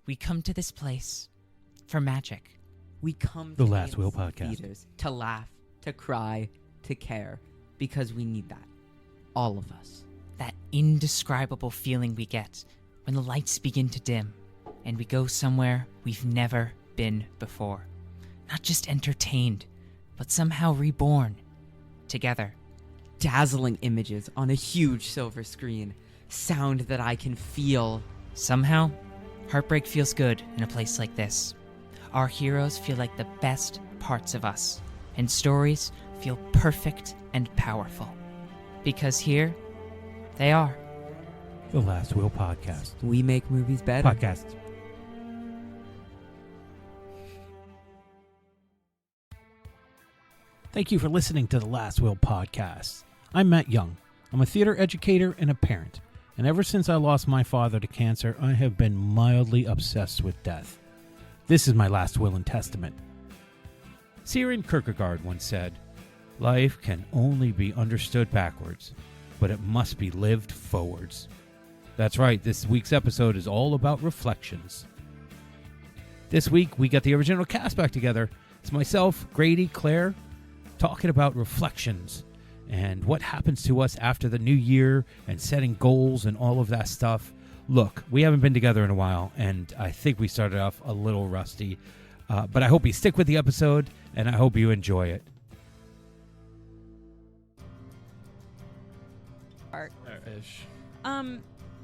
We come to this place for magic. We come The to Last Will AMC Podcast. theaters to laugh, to cry, to care, because we need that. All of us. That indescribable feeling we get when the lights begin to dim and we go somewhere we've never been before. Not just entertained, but somehow reborn together. Dazzling images on a huge silver screen. Sound that I can feel. Somehow, heartbreak feels good in a place like this. Our heroes feel like the best parts of us, and stories feel perfect and powerful. Because here, they are. The Last Will Podcast. We make movies better. Podcast. Thank you for listening to the Last Will Podcast. I'm Matt Young. I'm a theater educator and a parent. And ever since I lost my father to cancer, I have been mildly obsessed with death. This is my last will and testament. Søren Kierkegaard once said, "Life can only be understood backwards, but it must be lived forwards." That's right, this week's episode is all about reflections. This week, we got the original cast back together. It's myself, Grady, Claire, talking about reflections and what happens to us after the new year and setting goals and all of that stuff. Look, we haven't been together in a while, and I think we started off a little rusty, but I hope you stick with the episode, and I hope you enjoy it. Fish.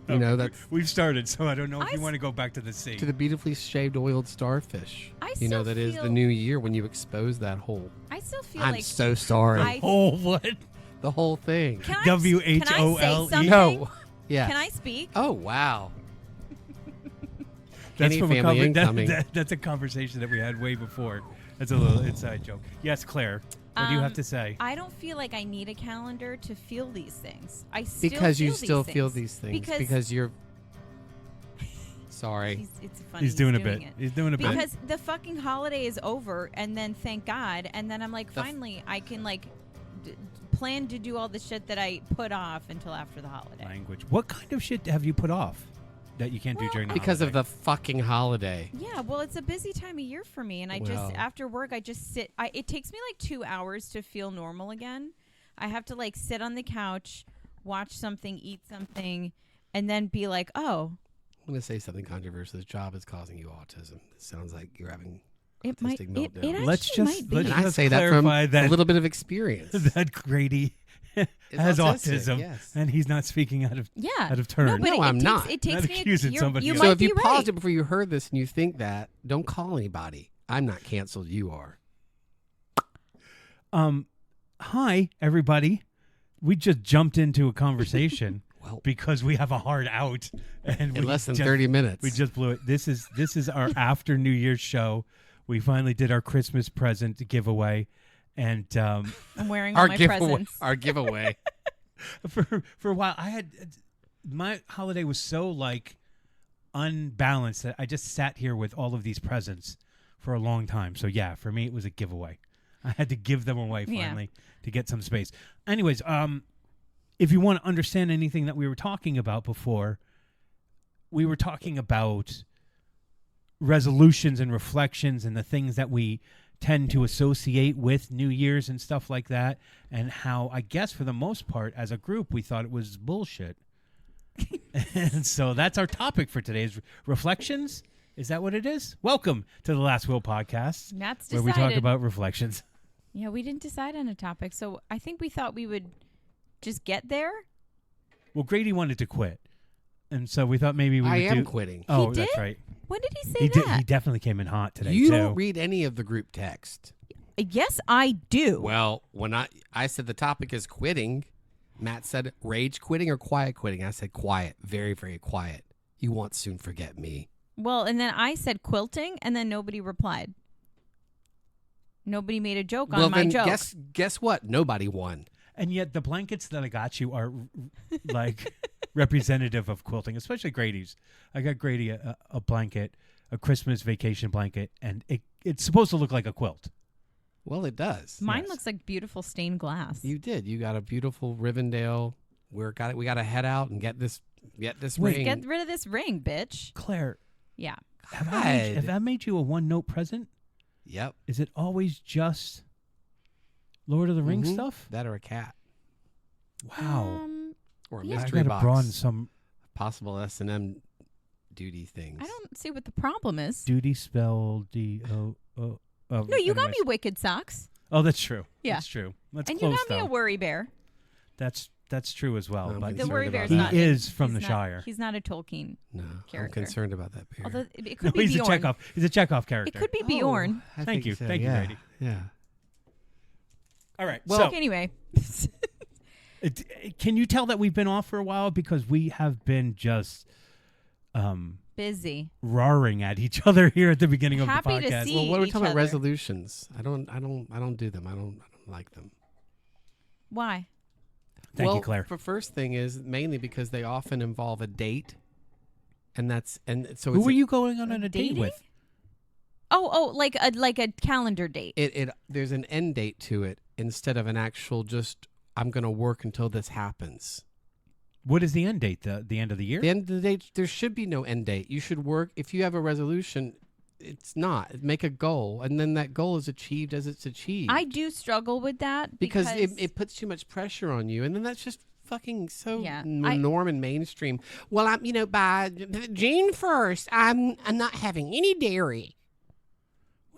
You know, that's We've started, so I don't know if I you s- want to go back to the sea. to the beautifully shaved, oiled starfish. I You know, still that is the feel- new year when you expose that hole. I still feel I'm like so sorry. I- Oh, what? The whole thing. Can I WHOLE? say something? No. Yeah. Can I speak? Oh, wow. That's Any from family incoming. That's a conversation that we had way before. That's a little inside joke. Yes, Claire. What do you have to say? I don't feel like I need a calendar to feel these things. I still Because you feel still these feel things. these things. Because you're... Sorry. It's funny. He's doing a doing bit. it. He's doing a bit. Because the fucking holiday is over, and then thank God, and then I'm like, finally, I can like plan to do all the shit that I put off until after the holiday. Language. What kind of shit have you put off that you can't do Well, during the Because of holiday? the fucking holiday. Yeah, well, it's a busy time of year for me, and I Well. just after work I just sit. It takes me like 2 hours to feel normal again. I have to like sit on the couch, watch something, eat something, and then be like, oh, I'm going to say something controversial. This job is causing you autism. It sounds like you're having it might. autistic It, meltdown. it actually Let's just- might be. let's And I just say that from clarify that- a little bit of experience. that Grady has autistic, autism, yes. and he's not speaking out of Yeah. out of turn. No, but No, I'm not. It takes Not me. accusing You're, somebody you else. might So if be you right. paused it before you heard this and you think that, don't call anybody. I'm not canceled. You are. Hi everybody. We just jumped into a conversation Well, because we have a hard out, and in we less than just- 30 minutes. We just blew it. This is our after New Year's show. We finally did our Christmas present giveaway, and I'm wearing all my presents. Our giveaway. for a while I had my holiday was so like unbalanced that I just sat here with all of these presents for a long time. So yeah, for me it was a giveaway. I had to give them away Yeah. finally to get some space. Anyways, if you want to understand anything that we were talking about before, we were talking about resolutions and reflections and the things that we tend to associate with New Year's and stuff like that, and how I guess for the most part as a group we thought it was bullshit. And so that's our topic for today's reflections. Is that what it is? Welcome to the Last Will Podcast, Matt's where decided. we talk about reflections. Yeah, we didn't decide on a topic, so I think we thought we would just get there. Well, Grady wanted to quit, and so we thought maybe we I would am do. quitting. Oh, He that's did? right. When did he say He that? did. He definitely came in hot today You too. don't read any of the group text. Yes, I do. Well, when I said the topic is quitting, Matt said rage quitting or quiet quitting. I said quiet, very, very quiet. You won't soon forget me. Well, and then I said quilting, and then nobody replied. Nobody made a joke on well, my then joke. guess what? Nobody won. And yet the blankets that I got you are like representative of quilting, especially Grady's. I got Grady a blanket, a Christmas vacation blanket, and it's supposed to look like a quilt. Well, it does. Mine yes. looks like beautiful stained glass. You did. You got a beautiful Rivendell. We got to head out and get this Wait, ring. Get rid of this ring, bitch. Claire, Yeah. Have I made you a one-note present? Yep. Is it always just Lord of the Rings Mhm. stuff? That or a cat Wow. or a Yeah. I mystery gotta box. broaden some Possible S&M duty things. I don't see what the problem is. duty spell D-O-O. Oh, No, you got anyways. me wicked socks. Oh, that's true. Yeah. That's true. That's And you close, got me though. a worry bear. That's true as well. I'm But The concerned worry about bear's that. not. He is from he's the not- Shire. He's not a Tolkien. No, character. I'm concerned about that bear. Although it No, could be he's a Bjorn. Chekhov. He's a Chekhov It character. could be Bjorn. I Thank think you. so, Thank you, yeah. Grady. Yeah. All right. Well- so, Anyway. can you tell that we've been off for a while because we have been just Busy. roaring at each other here at the beginning of the Happy to podcast? see- Well, what are we each talking about? other. Resolutions. I don't do them. I don't like them. Why? Thank well, you, Claire. The first thing is mainly because they often involve a date, and so Who it's were you going on a date Dating? with? Oh, like a calendar date. It there's an end date to it instead of an actual just I'm going to work until this happens. What is the end date? The end of the year? The end of the date, there should be no end date. You should work if you have a resolution. It's not make a goal, and then that goal is achieved as it's achieved. I do struggle with that because it puts too much pressure on you, and then that's just fucking so Yeah, norm and mainstream. Well, I'm by June 1st, I'm not having any dairy.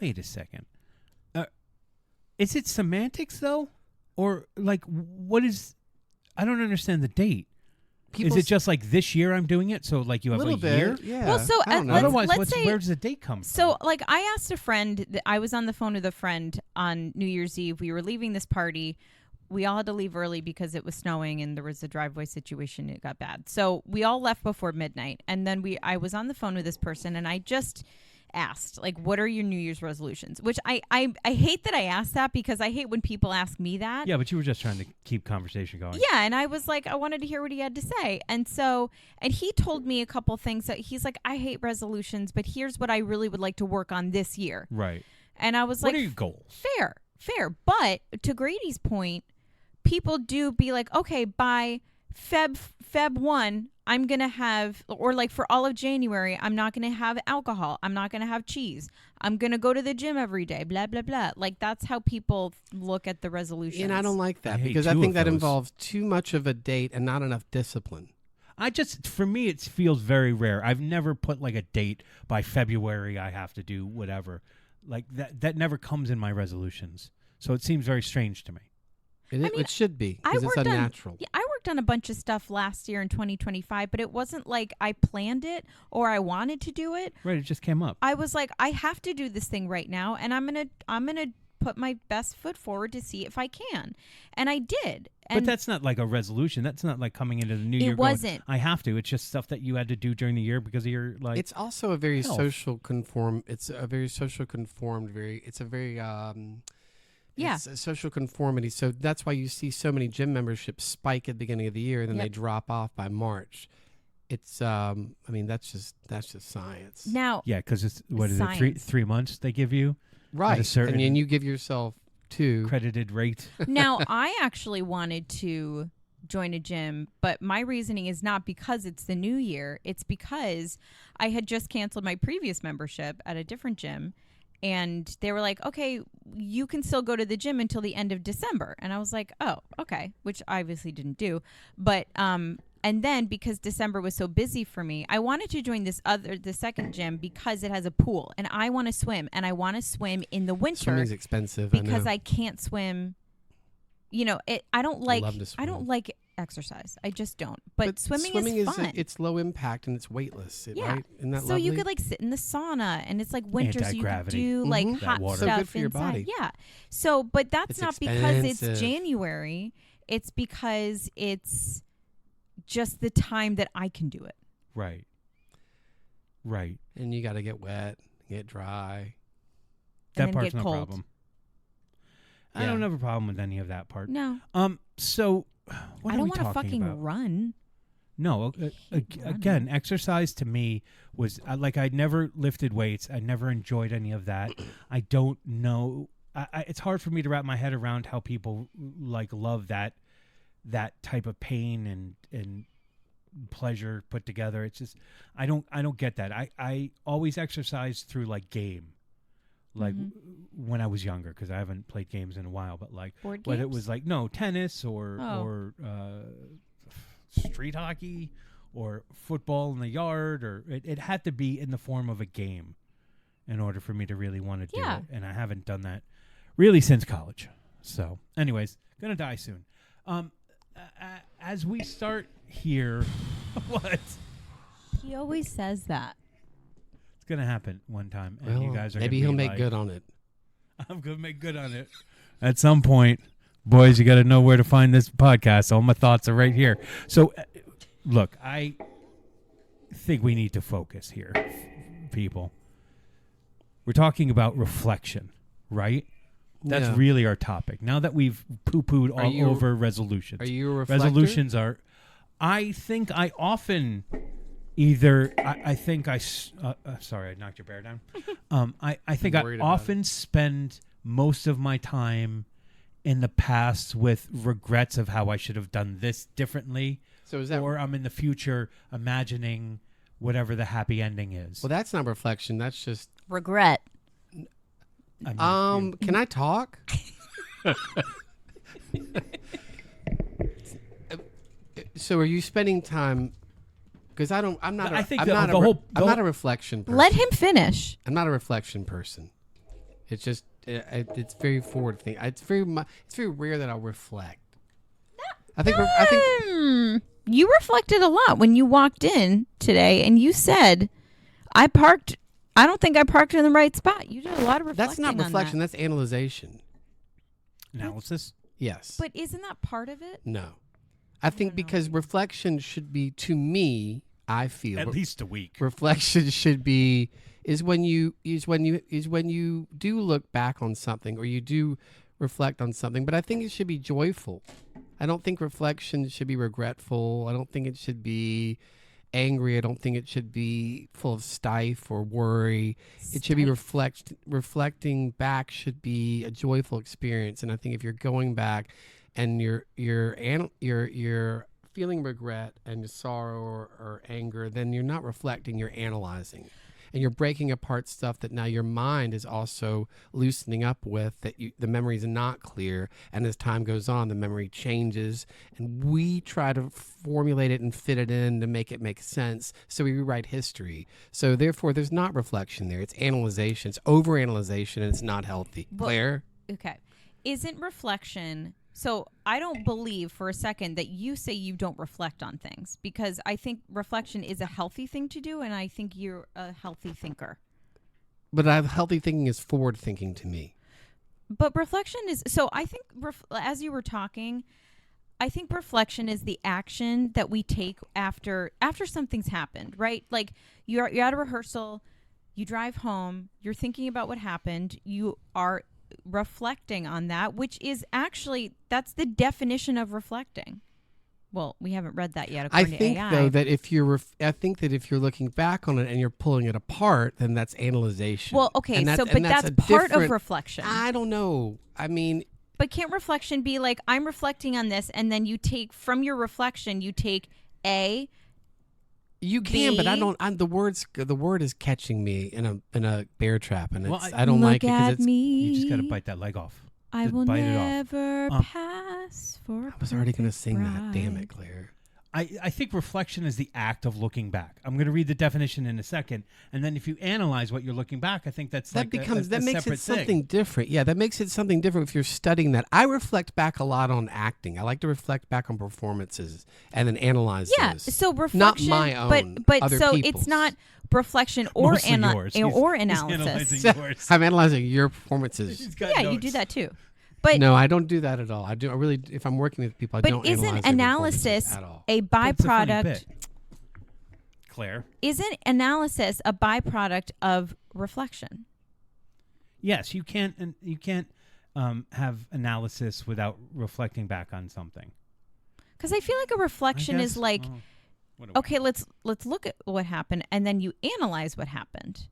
Wait a second. Is it semantics though, or like what is? I don't understand the date. Is it just like this year I'm doing it? So like you have a little bit, year? yeah. Well, so, I don't know. let's- Otherwise, say- where does the date come from? So, like, I asked a friend. I was on the phone with a friend on New Year's Eve. We were leaving this party. We all had to leave early because it was snowing and there was a driveway situation. It got bad. So we all left before midnight. And then I was on the phone with this person and I just asked, like, what are your New Year's resolutions? Which I hate that I asked that because I hate when people ask me that. Yeah, but you were just trying to keep conversation going. Yeah, and I was like, I wanted to hear what he had to say. And he told me a couple things that he's like, I hate resolutions, but here's what I really would like to work on this year. Right. And I was What like, are your goals? fair. But to Grady's point, people do be like, okay, by Feb 1, I'm going to have, or like for all of January, I'm not going to have alcohol. I'm not going to have cheese. I'm going to go to the gym every day, blah, blah, blah. Like that's how people look at the resolutions. And I don't like I that hate because I two think of that those. involves too much of a date and not enough discipline. For me, it feels very rare. I've never put like a date by February. I have to do whatever. Like that never comes in my resolutions. So it seems very strange to me. It should be I because it's worked unnatural. I worked on a bunch of stuff last year in 2025, but it wasn't like I planned it or I wanted to do it. Right, it just came up. I was like, I have to do this thing right now, and I'm gonna put my best foot forward to see if I can, and I did. And But that's not like a resolution. That's not like coming into the new year. It wasn't. I have to. It's just stuff that you had to do during the year because of your like. It's also a very health. social conform. It's a very social conformed. It's a very Yeah. It's a social conformity. So that's why you see so many gym memberships spike at the beginning of the year and then Yep. they drop off by March. It's I mean that's just science. now yeah, because it's what is Science. it? 3 months they give you Right. certain- And then you give yourself 2. credited rate. Now, I actually wanted to join a gym, but my reasoning is not because it's the new year. It's because I had just canceled my previous membership at a different gym. And they were like, okay, you can still go to the gym until the end of December. And I was like, oh, okay, which I obviously didn't do. But, and then because December was so busy for me, I wanted to join the second gym because it has a pool and I want to swim and I want to swim in the winter Swimming's expensive. because I know. I can't swim. You know, I don't like love to I don't swim. like exercise. I just don't. But swimming is fun. It's low impact and it's weightless. Yeah. Right? Isn't that so lovely? you could like sit in the sauna and it's like winter, so you could Anti-gravity. do like Mhm. That hot water. So stuff good for your inside. body. Yeah. So, but that's It's not because it's expensive. January. It's because it's just the time that I can do it. Right. Right. And you got to get wet, get dry. And That then part's get no cold. problem. I Yeah. don't have a problem with any of that part. No, So what I are don't we want to talking fucking about? run. No, hate again, running. exercise to me was like I never lifted weights. I never enjoyed any of that. I don't know. It's hard for me to wrap my head around how people like love that type of pain and pleasure put together. It's just I don't get that. I always exercise through like game, like when I was younger, because I haven't played games in a while. But like Board whether it games? was like tennis or street hockey or football in the yard, or it had to be in the form of a game in order for me to really want to do Yeah. it. And I haven't done that really since college. So, anyways, gonna die soon. As we start here, what? He always says that. It's gonna happen one time, and Well, you guys are maybe gonna he'll be make like, good on it. I'm gonna make good on it. At some point, boys, you got to know where to find this podcast. All my thoughts are right here. So, look, I think we need to focus here, people. We're talking about reflection, right? That's Yeah. really our topic. Now that we've poo-pooed Are all you- over resolutions. Are you a reflector? Resolutions are, I think I often either, I think sorry, I knocked your bear down. I think I worried about often spend most of my time in the past with regrets of how I should have done this differently. So is that? Or I'm in the future imagining whatever the happy ending is. Well, that's not reflection. That's just. Regret. I mean, Can I talk? So are you spending time? Because I'm not. I think I'm the- not the a, whole- I'm the not a whole- reflection person. Let him finish. I'm not a reflection person. It's just it's very forward thing. It's very rare that I'll reflect. I think You reflected a lot when you walked in today, and you said, I don't think I parked in the right spot. You did a lot of reflecting. that's not on reflection. that. That's analyzation. analysis. Yes. But isn't that part of it? No. I think because reflection should be, to me, I feel At least a week. reflection should be is when you do look back on something or you do reflect on something. But I think it should be joyful. I don't think reflection should be regretful. I don't think it should be angry. I don't think it should be full of strife or worry. It should be reflecting back should be a joyful experience. And I think if you're going back and you're feeling regret and sorrow or anger, then you're not reflecting, you're analyzing. And you're breaking apart stuff that now your mind is also loosening up with, that the memory is not clear. And as time goes on, the memory changes. And we try to formulate it and fit it in to make it make sense. So we rewrite history. So therefore, there's not reflection there. It's analyzation. It's overanalyzation, and it's not healthy. Well, Claire? Okay. Isn't reflection... So I don't believe for a second that you say you don't reflect on things, because I think reflection is a healthy thing to do, and I think you're a healthy thinker. But healthy thinking is forward thinking to me. But reflection is... So I think, as you were talking, I think reflection is the action that we take after something's happened, right? Like you're at a rehearsal, you drive home, you're thinking about what happened, you are reflecting on that, which is actually, that's the definition of reflecting. Well, we haven't read that yet. I According think to AI. though that if you're looking back on it and you're pulling it apart, then that's analyzation. Well, okay, And so and but that's a part of different- reflection. I don't know. I mean, But can't reflection be like, I'm reflecting on this, and then you take from your reflection, you take A. you can, but I B? don't. The word is catching me in a bear trap, and Well, I don't like it because it's. You just got to bite that leg off. I Just will bite it off. never pass for. I was already going to sing that. Damn it, Claire. I think reflection is the act of looking back. I'm going to read the definition in a second, and then if you analyze what you're looking back, I think that's That like becomes a that makes separate it something thing. different. Yeah, that makes it something different if you're studying that. I reflect back a lot on acting. I like to reflect back on performances and then analyze Yeah, those. so reflection, my own, but other so people's. it's not reflection or Mostly yours. He's analysis. analyzing yours. I'm analyzing your performances. He's got Yeah, you notes. do that too. But No, I don't do that at all. I really, if I'm working with people, I but don't isn't analyze their performances analysis at all. a But it's a funny byproduct? bit. Claire? Isn't analysis a byproduct of reflection? Yes, you can't have analysis without reflecting back on something. Because I feel like a reflection is guess- like, oh, what do I- okay, let's look at what happened, and then you analyze what happened,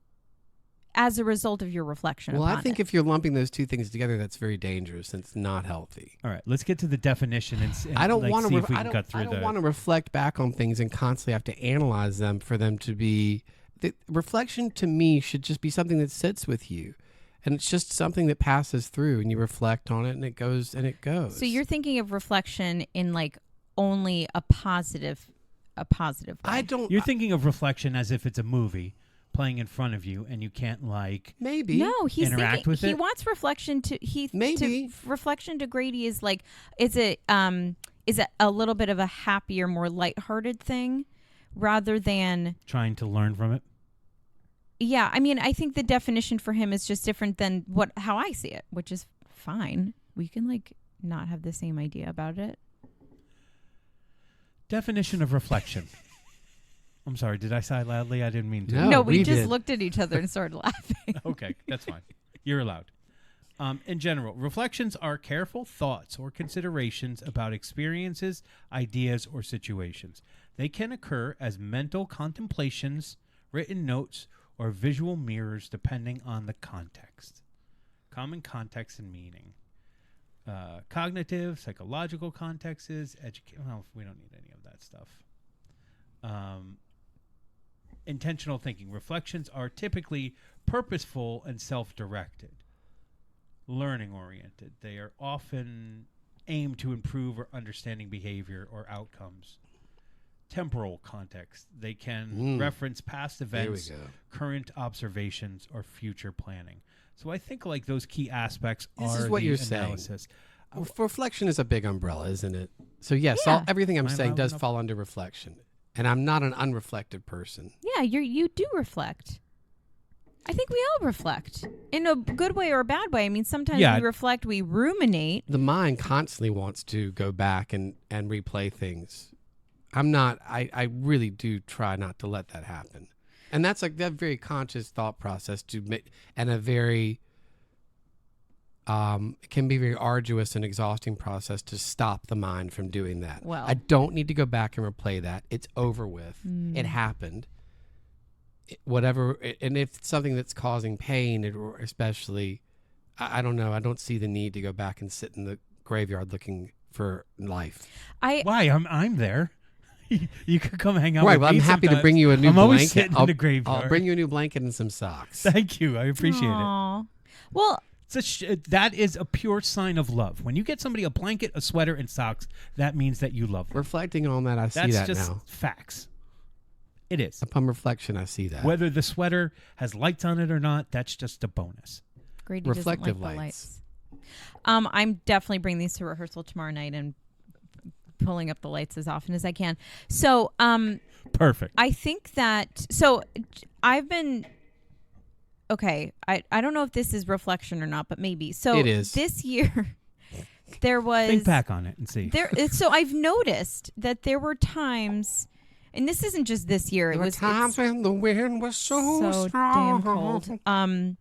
as a result of your reflection. Well, I upon think it. if you're lumping those two things together, that's very dangerous and it's not healthy. All right, let's get to the definition and I don't like, want see if we to. can cut through I don't the. want to reflect back on things and constantly have to analyze them for them to be. The reflection to me should just be something that sits with you, and it's just something that passes through, and you reflect on it, and it goes and it goes. So you're thinking of reflection in like only a positive way. I don't. You're thinking of reflection as if it's a movie playing in front of you, and you can't like. Maybe. No, he's interact thinking, with he it? wants reflection to Maybe. reflection to Grady is like is it a little bit of a happier, more lighthearted thing rather than Trying to learn from it. yeah. I mean, I think the definition for him is just different than how I see it, which is fine. We can like not have the same idea about it. Definition of reflection. I'm sorry, did I sigh loudly? I didn't mean to. No. No, we we just did. looked at each other and started laughing. Okay, that's fine. You're allowed. In general, reflections are careful thoughts or considerations about experiences, ideas, or situations. They can occur as mental contemplations, written notes, or visual mirrors depending on the context. Common context and meaning. Cognitive, psychological contexts, well, we don't need any of that stuff. Intentional thinking. Reflections are typically purposeful and self-directed, learning-oriented. They are often aimed to improve or understanding behavior or outcomes. Temporal context. They can reference past events, There we go. current observations, or future planning. So I think like those key aspects This are is what the you're saying. analysis. Reflection is a big umbrella, isn't it? So yes, Yeah. everything I'm Am I saying loud does enough? fall under reflection, and I'm not an unreflective person. Yeah, you do reflect. I think we all reflect in a good way or a bad way. I mean, sometimes Yeah. we reflect, we ruminate. The mind constantly wants to go back and replay things. I'm not. I really do try not to let that happen, and that's like that very conscious thought process to make, and a very it can be very arduous and exhausting process to stop the mind from doing that. Well. I don't need to go back and replay that. It's over with. Mm. It happened. Whatever, and if it's something that's causing pain, or especially, I don't know. I don't see the need to go back and sit in the graveyard looking for life. Why? I'm there. You could come hang out Right. with Well, I'm me happy to sometimes. bring you a new I'm always blanket. sitting in the graveyard. I'll bring you a new blanket and some socks. Thank you. I appreciate it. Aw. Well, That is a pure sign of love. When you get somebody a blanket, a sweater, and socks, that means that you love them. Reflecting on that, I see That's that just now. facts. It is. Upon reflection, I see that. Whether the sweater has lights on it or not, that's just a bonus. Grady Reflective doesn't like lights. the lights. I'm definitely bringing these to rehearsal tomorrow night and pulling up the lights as often as I can. So, Perfect. I think that I've been okay. I don't know if this is reflection or not, but maybe. So It is. this year there was Think back on it and see. So I've noticed that there were times, and this isn't just this year. There were times when the wind was so damn strong. cold.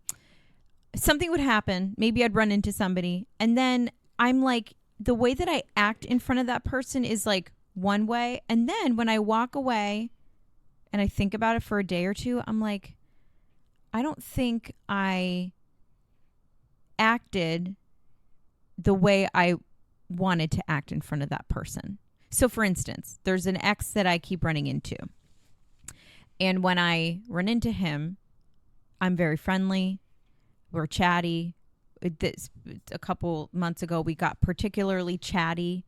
Something would happen. Maybe I'd run into somebody, and then I'm like, the way that I act in front of that person is like one way, and then when I walk away and I think about it for a day or two, I'm like, I don't think I acted the way I wanted to act in front of that person. So for instance, there's an ex that I keep running into. And when I run into him, I'm very friendly. We're chatty. A couple months ago, we got particularly chatty.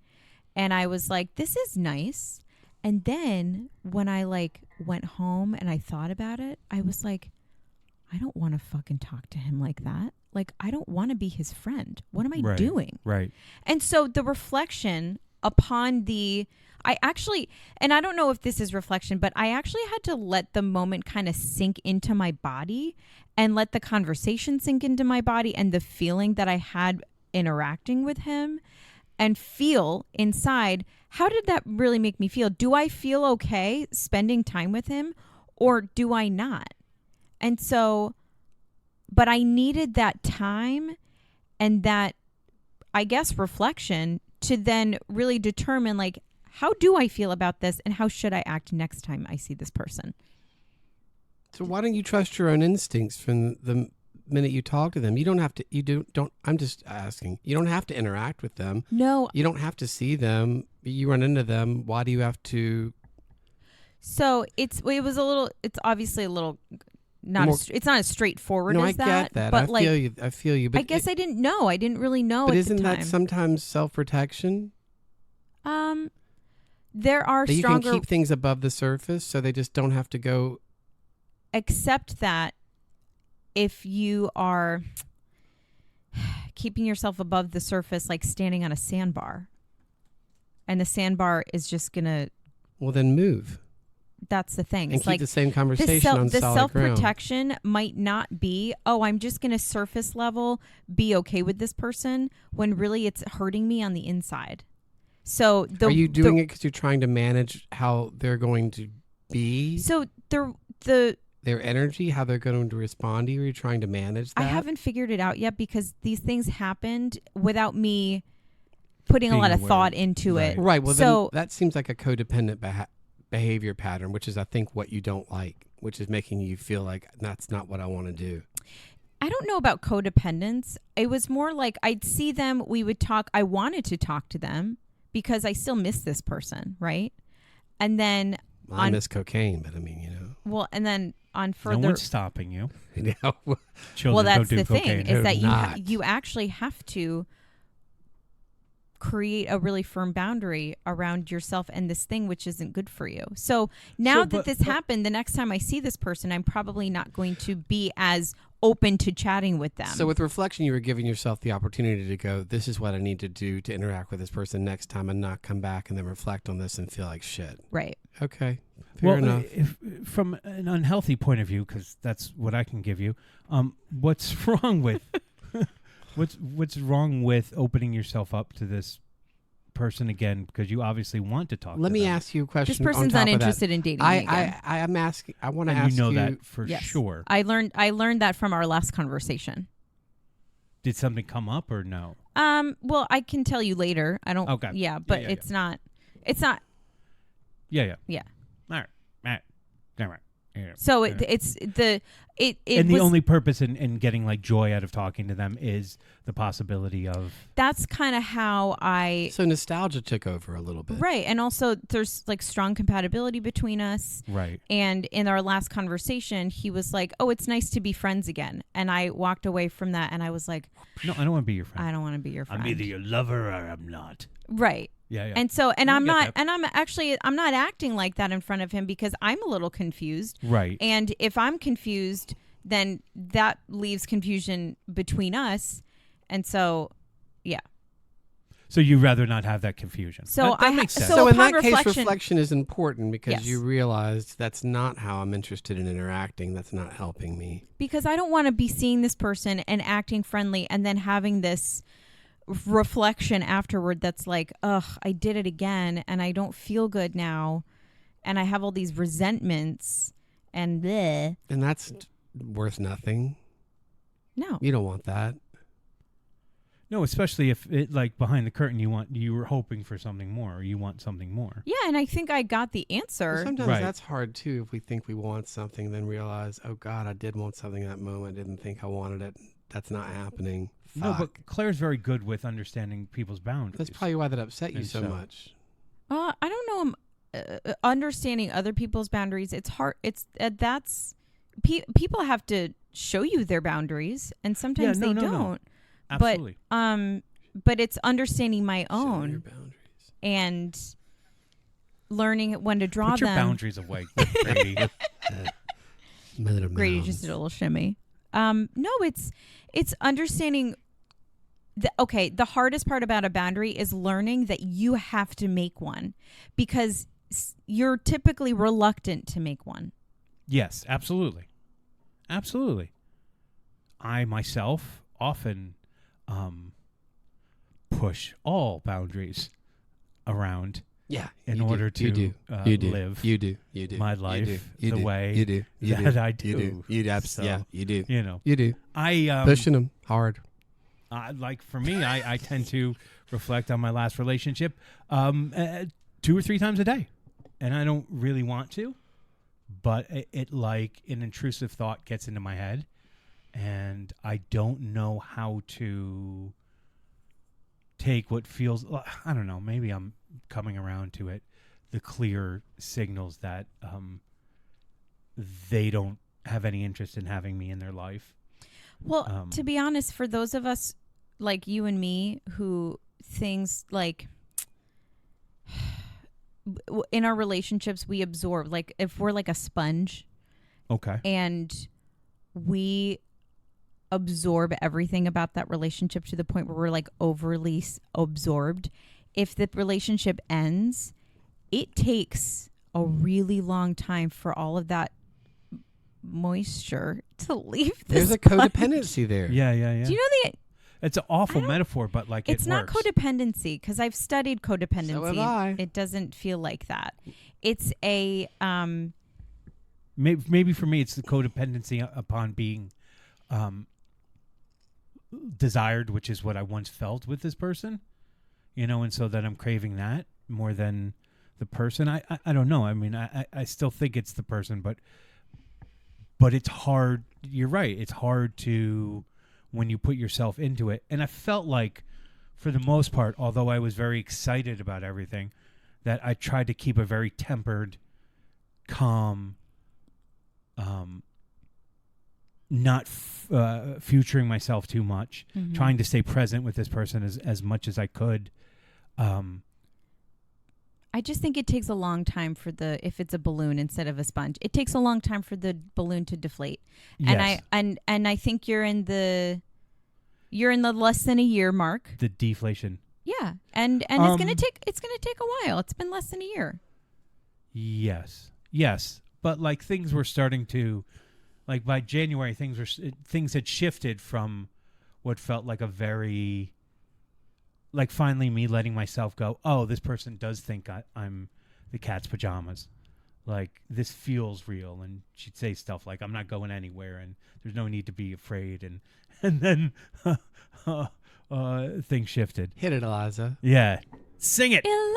And I was like, this is nice. And then when I like went home and I thought about it, I was like, I don't want to fucking talk to him like that. Like, I don't want to be his friend. What am I doing? Right. And so the reflection upon I actually, and I don't know if this is reflection, but I actually had to let the moment kind of sink into my body and let the conversation sink into my body and the feeling that I had interacting with him and feel inside, how did that really make me feel? Do I feel okay spending time with him or do I not? And so, but I needed that time and that, I guess, reflection to then really determine, like, how do I feel about this and how should I act next time I see this person? So why don't you trust your own instincts from the minute you talk to them? You don't have to. You don't. I'm just asking. You don't have to interact with them. No. You don't have to see them. You run into them. Why do you have to? So it's obviously a little it's not as straightforward No, as I that. get that. But I feel you. But I guess I didn't know. I didn't really know But at isn't the time. that sometimes self-protection? There are That you stronger, can keep things above the surface, so they just don't have to go. except that if you are keeping yourself above the surface, like standing on a sandbar, and the sandbar is just gonna. Well, then move That's the thing. and It's keep like the same conversation on the solid ground. self-protection might not be, oh, I'm just going to surface level be okay with this person, when really it's hurting me on the inside. So Are you doing it because you're trying to manage how they're going to be? So their energy, how they're going to respond to you? Are you trying to manage that? I haven't figured it out yet, because these things happened without me putting a Being lot of aware. thought into it. Right. Well, So then that seems like a codependent behavior pattern, which is, I think, what you don't like, which is making you feel like that's not what I want to do. I don't know about codependence. It was more like I'd see them, we would talk. I wanted to talk to them because I still miss this person, right? And then I miss cocaine, but I mean, well, and then on further, No one's stopping you. Well, Children well, that's don't do the cocaine. thing, is that not. you actually have to create a really firm boundary around yourself and this thing which isn't good for you. So now that this happened, the next time I see this person, I'm probably not going to be as open to chatting with them. So with reflection, you were giving yourself the opportunity to go, this is what I need to do to interact with this person next time, and not come back and then reflect on this and feel like shit. Right. Okay. Fair enough. If, from an unhealthy point of view, because that's what I can give you, what's wrong with what's wrong with opening yourself up to this person again? Because you obviously want to talk. Let to me them. ask you a question. This person's on top not of that. interested in dating me again. I am asking. I want to And ask you know that for Yes. sure. I learned that from our last conversation. Did something come up or no? Well, I can tell you later. I don't. Okay. Yeah, but Yeah. it's not. It's not. Yeah. Yeah. All right. Yeah. So Yeah. it's the it. And the was, only purpose in getting like joy out of talking to them is the possibility of that's kind of how I. So nostalgia took over a little bit. Right, and also there's like strong compatibility between us. right. And in our last conversation, he was like, "Oh, it's nice to be friends again." And I walked away from that, and I was like, No, I don't want to be your friend. "I don't want to be your friend." I'm either your lover or I'm not. Right. Yeah. And so, and I I'm get not, that. and I'm not acting like that in front of him, because I'm a little confused. Right. And if I'm confused, then that leaves confusion between us. And so, yeah. So you'd rather not have that confusion. So that makes sense. so in upon that case, reflection- reflection is important because Yes. you realized that's not how I'm interested in interacting. That's not helping me. Because I don't want to be seeing this person and acting friendly and then having this reflection afterward that's like, ugh, I did it again and I don't feel good now. And I have all these resentments and bleh. And that's worth nothing. No. You don't want that. No, especially if it like behind the curtain you were hoping for something more or you want something more. Yeah, and I think I got the answer. Well, sometimes Right. that's hard too. If we think we want something, then realize, oh God, I did want something that moment. I didn't think I wanted it. That's not happening. No, Fuck. but Claire's very good with understanding people's boundaries. That's probably why that upset you And so so- much. I don't know. Understanding other people's boundaries, it's hard. It's that's people have to show you their boundaries, and sometimes no, they no. don't. Absolutely. But it's understanding my Show your own boundaries. and learning when to draw Put your them. boundaries away, Grady. Mother of Grady mounds. just did a little shimmy. No, it's understanding. The hardest part about a boundary is learning that you have to make one, because you're typically reluctant to make one. Yes, absolutely. Absolutely. I myself often push all boundaries around Yeah. in you order do. to You do. live You do. You do. my You do. life You the do. way you do. You that do. I do. You do. You do. So, Yeah. You do. You know, You do. I Pushing them hard. like for me, I tend to reflect on my last relationship 2 or 3 times a day, and I don't really want to, but it like an intrusive thought gets into my head, and I don't know how to take what feels, I don't know, maybe I'm coming around to it, the clear signals that they don't have any interest in having me in their life. Well, to be honest, for those of us like you and me who things like in our relationships we absorb, like if we're like a sponge, Okay. and we absorb everything about that relationship to the point where we're like overly absorbed, if the relationship ends, it takes a really long time for all of that moisture to leave the There's a sponge. codependency there. Yeah. Do you know It's an awful metaphor, but like it's it not works. codependency, because I've studied codependency. So have I. It doesn't feel like that. It's a Maybe for me, it's the codependency upon being desired, which is what I once felt with this person, and so that I'm craving that more than the person. I don't know. I mean, I still think it's the person, but it's hard. You're right. It's hard to when you put yourself into it. And I felt like, for the most part, although I was very excited about everything, that I tried to keep a very tempered, calm, not futuring myself too much, trying to stay present with this person as much as I could. I just think it takes a long time for if it's a balloon instead of a sponge, it takes a long time for the balloon to deflate. Yes. And I think you're in the less than a year mark. The deflation. Yeah. And it's gonna take a while. It's been less than a year. Yes. But like things were starting to, like by January, things had shifted from what felt like a very, like finally me letting myself go, oh, this person does think I'm the cat's pajamas. Like, this feels real. And she'd say stuff like, I'm not going anywhere and there's no need to be afraid. And then things shifted. Hit it, Eliza. Yeah. Sing it. Eliza.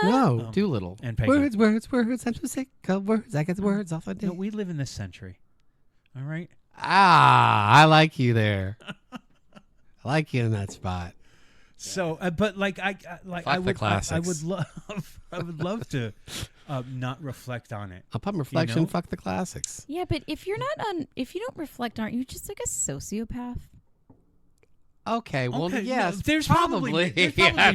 No, Doolittle. And Peggy. Words. I'm so sick of words. I get the words off a day. No, we live in this century. All right? I like you there. I like you in that spot. So, but like I would classics. I would love to not reflect on it. Upon reflection, know? fuck the classics. Yeah, but if you don't reflect, aren't you just like a sociopath? Okay, well, Okay, yes, no, there's probably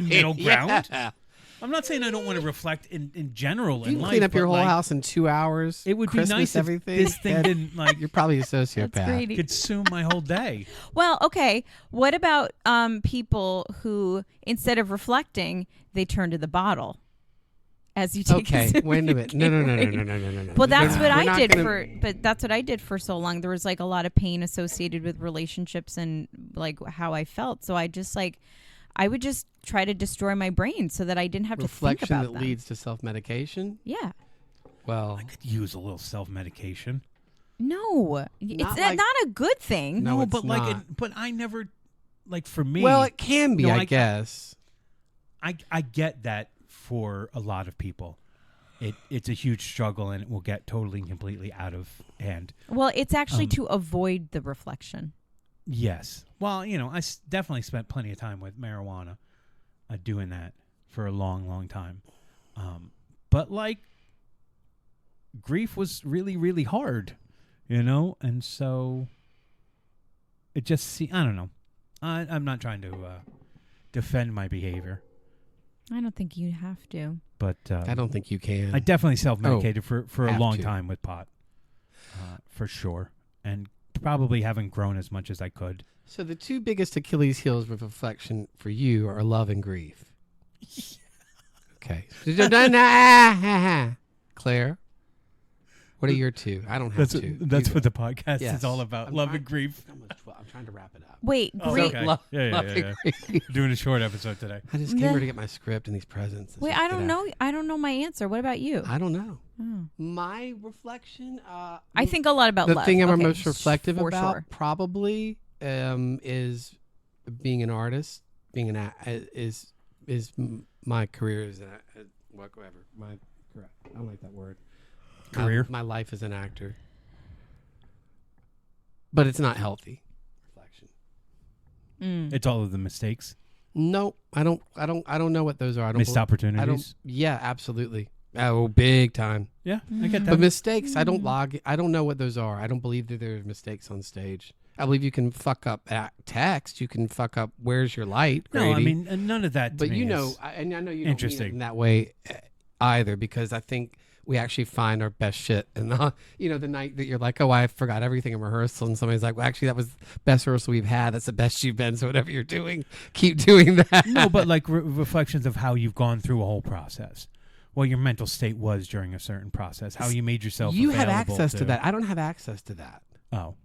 middle ground. Yeah. I'm not saying I don't want to reflect in general You in can life. clean up your but, whole like, house in 2 hours. It would Christmas, be nice everything. if this thing didn't like You're probably a sociopath. That's great. consume my whole day. Well, okay. What about people who, instead of reflecting, they turn to the bottle as you take a Okay, sip wait a of your minute. No. Gatorade? Well, that's No, what we're I not did gonna- but that's what I did for so long. There was like a lot of pain associated with relationships and like how I felt. So I just like, I would just try to destroy my brain so that I didn't have to think reflection about that them. leads to self-medication. Yeah. Well, I could use a little self-medication. No, it's like- not a good thing. No, it's but like, not. but I never, like for me. well, it can be, No, I guess. I get that for a lot of people. It's a huge struggle and it will get totally and completely out of hand. Well, it's actually to avoid the reflection. Yes. Well, I definitely spent plenty of time with marijuana doing that for a long, long time. But like grief was really, really hard, and so it just, I don't know. I'm not trying to defend my behavior, I don't think you have to. but I don't think you can. I definitely self-medicated for a have long to. time with pot, for sure, and probably haven't grown as much as I could. So the two biggest Achilles heels with reflection for you are love and grief. Okay. Claire, what are your two? I don't have two. That's what the podcast Yes. is all about. I'm love trying- and grief. I'm trying to wrap it up. Wait, Oh, great. okay. Love, Yeah, love yeah. and grief. Doing a short episode today. I just came here to get my script and these presents. Wait, Let's I just don't get out. know. I don't know my answer. What about you? I don't know. Oh. My reflection. I think a lot about the love. thing I'm Okay, most reflective for about sure. probably is being an artist. Being an is my career is whatever. My correct. I don't like that word. Career? my life as an actor. But it's not healthy. Reflection. It's all of the mistakes, No, I don't know what those are. I don't missed opportunities. I don't. Yeah, absolutely. Oh, big time. Yeah, I get that. But mistakes, I don't know what those are. I don't believe that there's mistakes on stage. I believe you can fuck up text. You can fuck up where's your light, Grady. No, I mean none of that. To But me you know, is and I know you don't mean interesting. it in that way either, because I think we actually find our best shit. And the night that you're like, oh, I forgot everything in rehearsal, and somebody's like, well, actually, that was the best rehearsal we've had. That's the best you've been. So whatever you're doing, keep doing that. No, but like reflections of how you've gone through a whole process. What your mental state was during a certain process, how you made yourself You have available access to that. I don't have access to that. Oh,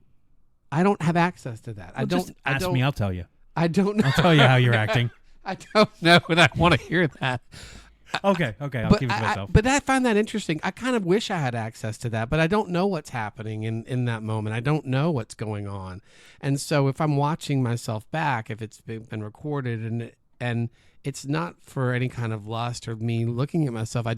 I don't have access to that. well, just ask me. I'll tell you. I don't know. I'll tell you how you're acting. I don't know, and I want to hear that. Okay, I'll keep it to myself. But I find that interesting. I kind of wish I had access to that, but I don't know what's happening in that moment. I don't know what's going on. And so if I'm watching myself back, if it's been recorded and it's not for any kind of lust or me looking at myself, I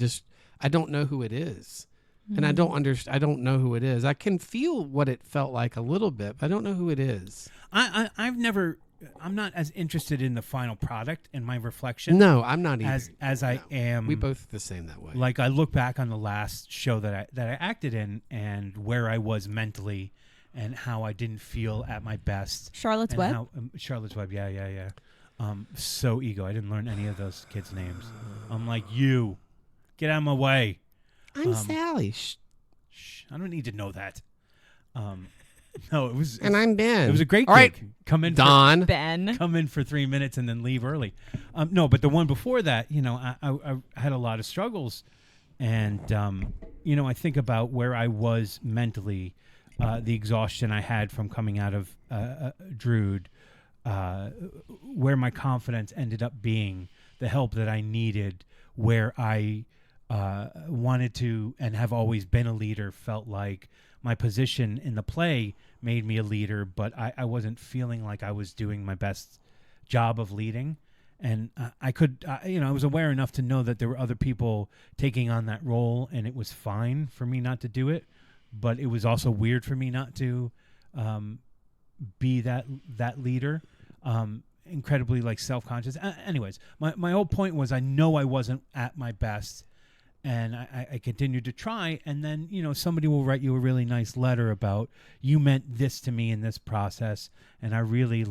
don't know who it is. And I don't know who it is. I can feel what it felt like a little bit, but I don't know who it is. I'm not as interested in the final product and my reflection. No, I'm not either. As I am. We both the same that way. Like I look back on the last show that I acted in and where I was mentally and how I didn't feel at my best. Charlotte's Web? Charlotte's Web, yeah. So ego. I didn't learn any of those kids' names. I'm like, you, get out of my way. I'm Sally. Shh. I don't need to know that. No, it was. And I'm Ben. It was a great All gig. right, Come in, Don. Ben. come in for 3 minutes and then leave early. No, but the one before that, I had a lot of struggles, and I think about where I was mentally, the exhaustion I had from coming out of Drood, where my confidence ended up being, the help that I needed, where I wanted to and have always been a leader, felt like my position in the play made me a leader, but I wasn't feeling like I was doing my best job of leading. And I was aware enough to know that there were other people taking on that role, and it was fine for me not to do it. But it was also weird for me not to be that leader. Incredibly like self-conscious. Anyways, my whole point was I know I wasn't at my best, and I continued to try. And then somebody will write you a really nice letter about, you meant this to me in this process, and I really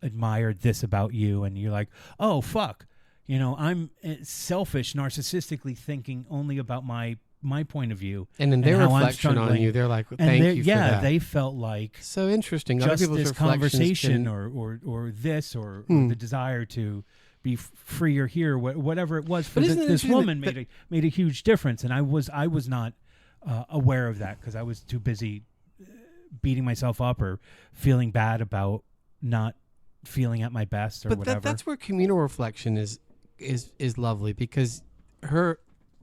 admired this about you. And you're like, oh fuck, I'm selfish, narcissistically thinking only about my point of view. And in their reflection on you, they're like, thank you for that. Yeah, they felt like so interesting. Just Other people's this conversation can... or this or the desire to be freer here, whatever it was for this woman made a huge difference. And I was not aware of that because I was too busy beating myself up or feeling bad about not feeling at my best or whatever. But that's where communal reflection is lovely, because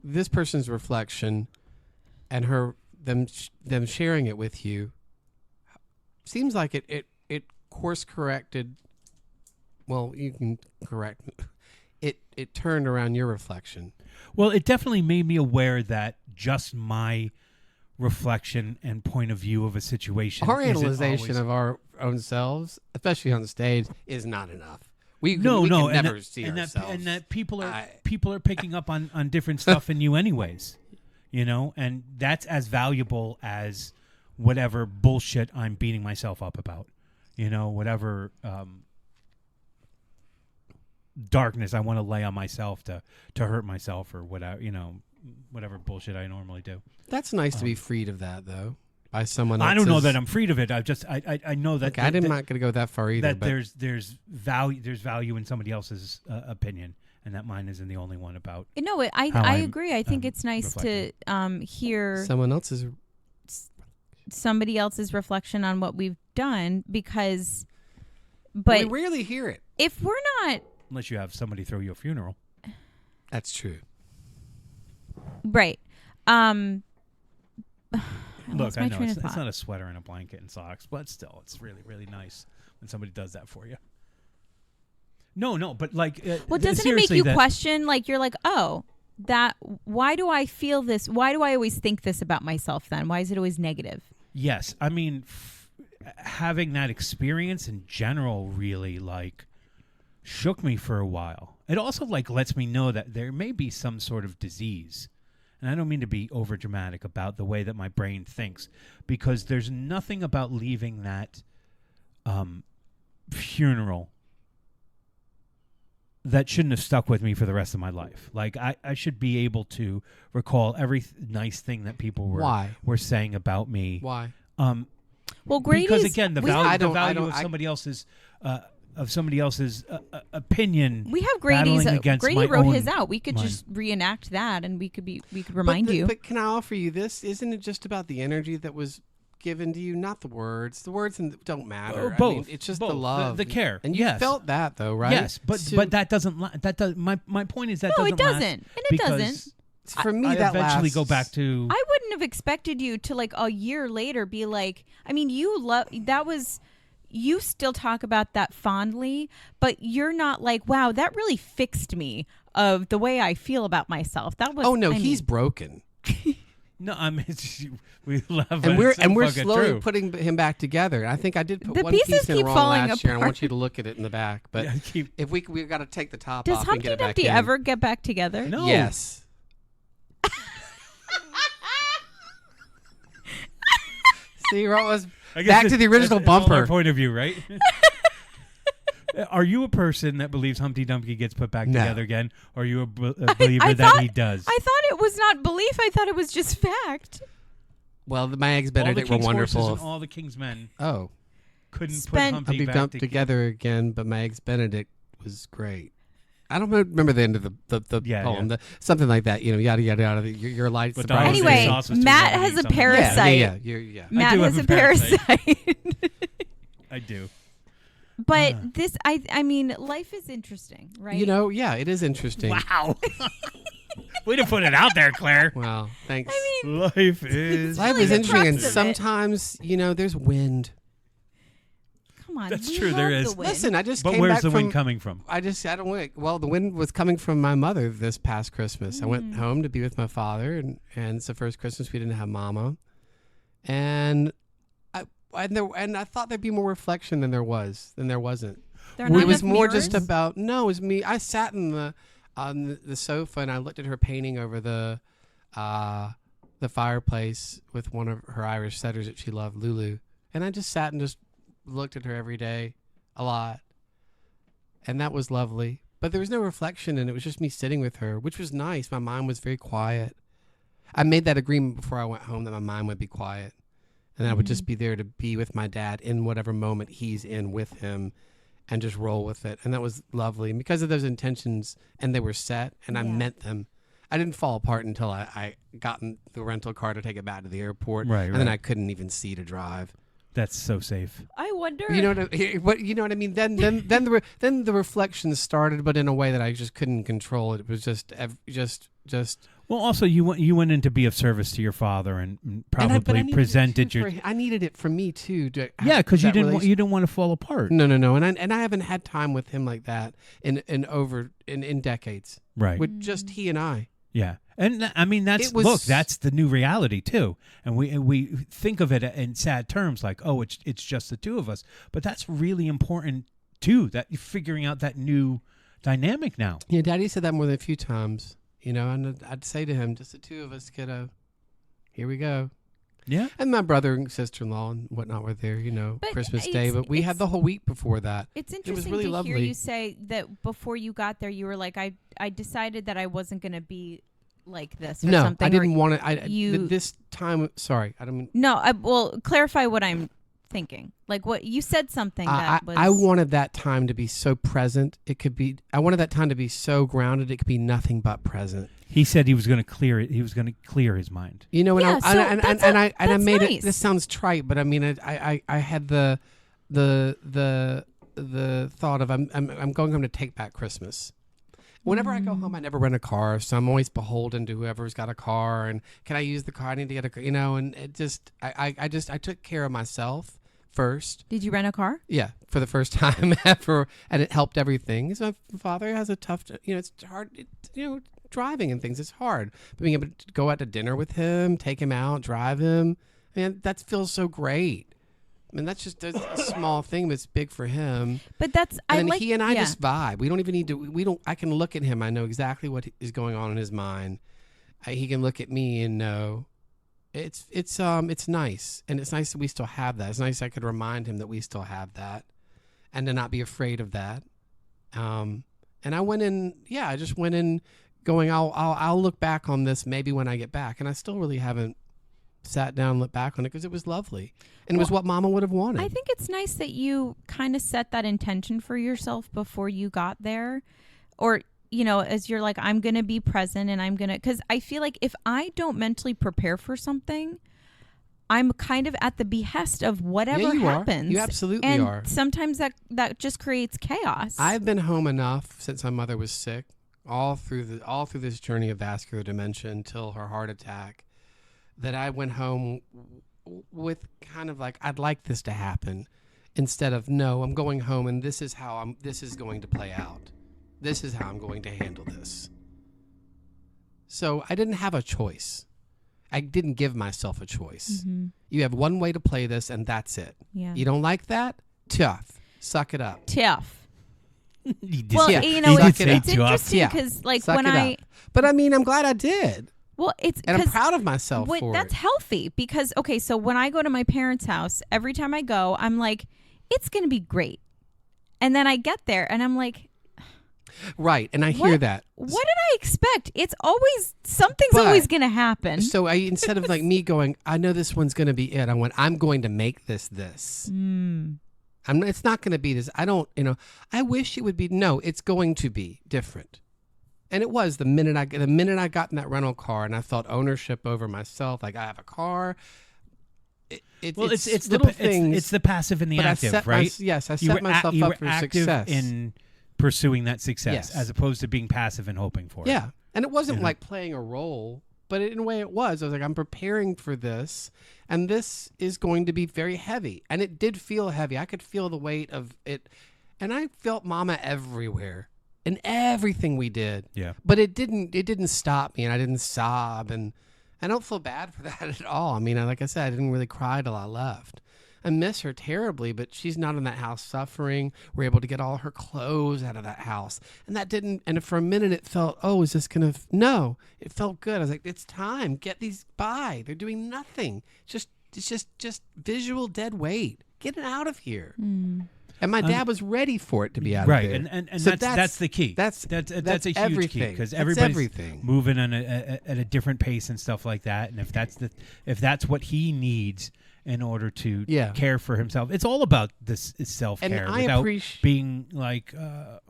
this person's reflection and them sharing it with you seems like it course corrected. Well, you can correct it turned around your reflection. Well, it definitely made me aware that just my reflection and point of view of a situation, our analyzation of our own selves, especially on the stage, is not enough. We can never see ourselves. And that people are picking up on different stuff in you anyways, and that's as valuable as whatever bullshit I'm beating myself up about, whatever darkness I want to lay on myself to hurt myself or whatever, whatever bullshit I normally do. That's nice to be freed of that, though. By someone else. I don't know that I'm freed of it. I know that. Okay, I'm not going to go that far either. That there's value in somebody else's opinion, and that mine isn't the only one about. No, I agree. I think it's nice reflecting. to hear somebody else's reflection on what we've done, because. But we rarely hear it. If we're not, unless you have somebody throw you a funeral. That's true. Right. Look, I know it's not a sweater and a blanket and socks, but still, it's really, really nice when somebody does that for you. No, but like... well, doesn't it make you question, like, you're like, oh, why do I feel this? Why do I always think this about myself then? Why is it always negative? Yes, I mean, having that experience in general really like shook me for a while. It also like lets me know that there may be some sort of disease. And I don't mean to be over dramatic about the way that my brain thinks, because there's nothing about leaving that funeral that shouldn't have stuck with me for the rest of my life. Like I should be able to recall every nice thing that people were saying about me. Why? Well, Grady's, because again, the value of somebody else's opinion. We have Grady's. Grady wrote his out. We could mind. just reenact that, and we could remind you. But can I offer you this? Isn't it just about the energy that was given to you, not the words? The words don't matter. Both. I mean, it's just both. the love, the care, and you yes. felt that though, right? Yes, but that doesn't. My point is that No, doesn't. it doesn't, last and it because doesn't. For me, I that eventually lasts. go back to. I wouldn't have expected you to like a year later be like. I mean, you love that was. You still talk about that fondly, but you're not like, wow, that really fixed me of the way I feel about myself. That was. Oh no, I he's mean, broken, No, I mean we laugh, and we're slowly true. putting him back together. I think I did put The one pieces piece in keep wrong falling last year. And I want apart. you to look at it in the back, but Yeah, if we got to take the top Does off and Humpty get it back Dumpty in. ever get back together? No. Yes. See, what was I guess back to the original that's all our bumper. point of view, right? Are you a person that believes Humpty Dumpty gets put back No. together again, or are you a believer I that thought- he does? I thought it was not belief. I thought it was just fact. Well, my eggs all the Benedict were king's horses wonderful. and all the king's men Oh, couldn't Spent- put I'll be Humpty back dumped together again, but my eggs Benedict was great. I don't remember the end of the Yeah, poem, something like that. Yada yada yada. Your lights. But the the bright Jose Anyway, sauce was too Matt lovely has a something. parasite. Yeah. Matt do has have a a parasite. parasite. I do. But this, I mean, life is interesting, right? You know, yeah, it is interesting. Wow. Way to put it out there, Claire. Wow, thanks. I mean, Life is. Life really is the interesting, and crux of it. sometimes there's wind. come on. That's we true, there love is. the wind. Listen, I just But came where's back the from. wind coming from? I don't wait. Well, the wind was coming from my mother this past Christmas. I went home to be with my father, and it's the first Christmas we didn't have Mama, and I thought there'd be more reflection than there wasn't. There are not It was enough more mirrors? just about it was me. I sat on the sofa and I looked at her painting over the fireplace with one of her Irish setters that she loved, Lulu, and I just sat and just looked at her every day, a lot, and that was lovely. But there was no reflection, and it was just me sitting with her, which was nice. My mind was very quiet. I made that agreement before I went home that my mind would be quiet, and I would just be there to be with my dad in whatever moment he's in with him. And just roll with it. And that was lovely. And because of those intentions, and they were set, and I meant them, I didn't fall apart until I got in the rental car to take it back to the airport. Right, and then right. I couldn't even see to drive. That's so safe. I wonder. You know what I mean? Then the reflections started, but in a way that I just couldn't control it. It was just. Well, also you went in to be of service to your father and but I probably needed it presented too your. I needed it for me too. Because you didn't want to fall apart. No, and I haven't had time with him like that in decades. Right. With just he and I. Yeah. And I mean that's the new reality too. And we think of it in sad terms like, oh, it's just the two of us. But that's really important too, that you're figuring out that new dynamic now. Yeah, Daddy said that more than a few times. And I'd say to him, just the two of us, kiddo. Here we go. Yeah. And my brother and sister-in-law and whatnot were there, But Christmas Day. But we had the whole week before that. It's was interesting really to lovely. hear you say that before you got there, you were like, I decided that I wasn't going to be like this or No, something. I or didn't want to. you- This time, sorry, I don't mean. No, well, clarify what I'm thinking. Like what you said something that was. I wanted that time to be so present. It could be. I wanted that time to be so grounded. It could be nothing but present. He said he was going to clear it. He was going to clear his mind. Yeah, so that's I made it. nice. This sounds trite, but I mean, I had the thought of I'm going home to take back Christmas. Whenever I go home, I never rent a car, so I'm always beholden to whoever's got a car. And can I use the car? I need to get a car, And it just, I took care of myself first. Did you rent a car? Yeah, for the first time ever, and it helped everything. So my father has a tough, it's hard, driving and things. It's hard. But being able to go out to dinner with him, take him out, drive him, man, that feels so great. I mean, that's a small thing, but it's big for him. But that's And then he and I just vibe. We don't even need to. I can look at him. I know exactly what is going on in his mind. He can look at me and know. It's nice, and it's nice that we still have that. It's nice I could remind him that we still have that, and to not be afraid of that. And I went in. Yeah, I just went in, going. I'll look back on this maybe when I get back, and I still really haven't sat down and looked back on it because it was lovely. And it was what Mama would have wanted. I think it's nice that you kind of set that intention for yourself before you got there. Or, as you're like, I'm going to be present and I'm going to... Because I feel like if I don't mentally prepare for something, I'm kind of at the behest of whatever happens. You absolutely and are. Sometimes that just creates chaos. I've been home enough since my mother was sick, all through this journey of vascular dementia until her heart attack, that I went home with kind of like, I'd like this to happen, instead of, no, I'm going home and this is going to play out. This is how I'm going to handle this. So I didn't have a choice. I didn't give myself a choice. Mm-hmm. You have one way to play this and that's it. Yeah. You don't like that? Tough. Suck it up. Tough. Well, it's interesting because Suck it up. But I mean, I'm glad I did. Well, and I'm proud of myself for that's it. healthy because, okay, so when I go to my parents' house, every time I go, I'm like, it's going to be great. And then I get there and I'm like... Right, and I hear that. What did I expect? It's always... Something's always going to happen. So instead of like me going, I know this one's going to be it, I went, I'm going to make this. It's not going to be this. I don't, I wish it would be, no, it's going to be different. And it was the minute I got in that rental car and I felt ownership over myself, like I have a car. It's little things. It's the passive and the active, right? I set myself up for success in pursuing that success, yes, as opposed to being passive and hoping for it. Yeah, and it wasn't like playing a role, but in a way it was. I was like, I'm preparing for this, and this is going to be very heavy, and it did feel heavy. I could feel the weight of it, and I felt Mama everywhere. In everything we did. Yeah. But it didn't stop me, and I didn't sob, and I don't feel bad for that at all. I mean, like I said, I didn't really cry till I left. I miss her terribly, but she's not in that house suffering. We're able to get all her clothes out of that house. And for a minute it felt, is this going to, no, it felt good. I was like, it's time, get these by. They're doing nothing. It's just visual dead weight. Get it out of here. And my dad was ready for it to be out of there. And so that's the key. That's a huge everything. key because everybody's everything. moving at a different pace and stuff like that. And if that's what he needs in order to care for himself, it's all about this self-care without being like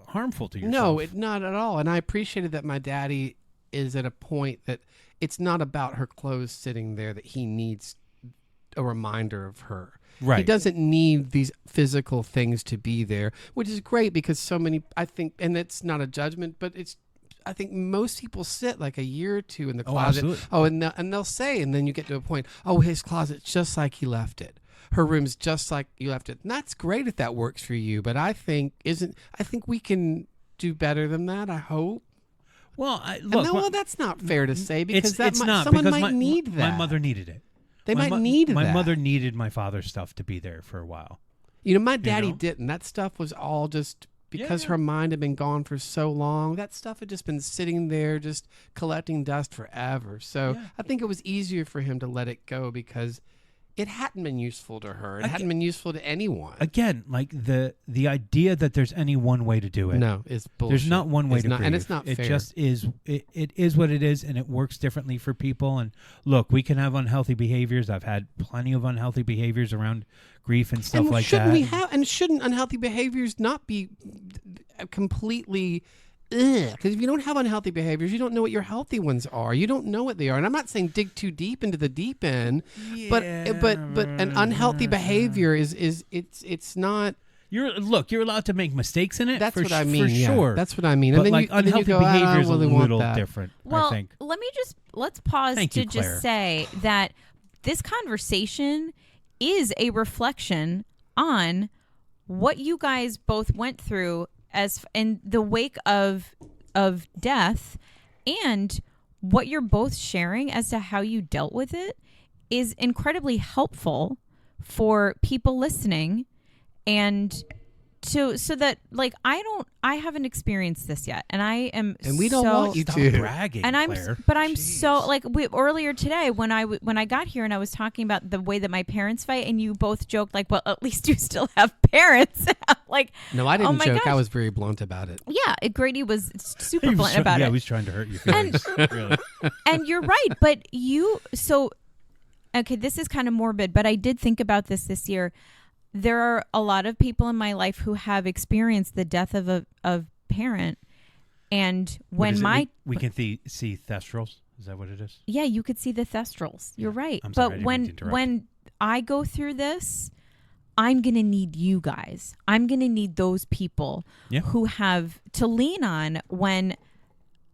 harmful to yourself. No, not at all. And I appreciated that my daddy is at a point that it's not about her clothes sitting there, that he needs a reminder of her. Right. He doesn't need these physical things to be there, which is great because so many, I think, and it's not a judgment, but I think most people sit like a year or two in the closet. Absolutely. And they'll say, and then you get to a point, his closet's just like he left it. Her room's just like you left it. And that's great if that works for you, but I think we can do better than that, I hope. Well, that's not fair to say because someone might need that. My mother needed it. They might need that. My mother needed my father's stuff to be there for a while. My daddy didn't. That stuff was all just because her mind had been gone for so long. That stuff had just been sitting there, just collecting dust forever. So I think it was easier for him to let it go because it hadn't been useful to her. It hadn't been useful to anyone. Again, like the idea that there's any one way to do it. No, it's bullshit. There's not one way to grieve. And it's not fair. It just is. It is what it is, and it works differently for people. And look, we can have unhealthy behaviors. I've had plenty of unhealthy behaviors around grief and stuff like that. Shouldn't unhealthy behaviors not be completely... Because if you don't have unhealthy behaviors, you don't know what your healthy ones are. You don't know what they are. And I'm not saying dig too deep into the deep end, but an unhealthy behavior it's not. You're allowed to make mistakes in it. That's what I for mean. sure. That's what I mean. But and then unhealthy behavior is a little different. Well, I think. Let's pause to just say that this conversation is a reflection on what you guys both went through as in the wake of death, And what you're both sharing as to how you dealt with it is incredibly helpful for people listening, and so that like I haven't experienced this yet, and I am And we don't so, want you Stop to. bragging, and I'm Claire. but I'm Jeez. so like earlier today when I got here and I was talking about the way that my parents fight, and you both joked like, well, at least you still have parents. Like, No, I didn't my joke. I gosh. was very blunt about it. yeah, Grady was super He was blunt try- about yeah, it. he was trying to hurt your feelings. really. And you're right, but okay, this is kind of morbid, but I did think about this year. There are a lot of people in my life who have experienced the death of a parent, and What when is it? my we can see thestrals. Is that what it is? yeah, you could see the thestrals. You're Yeah. right. I'm sorry, I But didn't mean to interrupt. when I go through this, I'm going to need you guys. I'm going to need those people Yeah. who have to lean on when,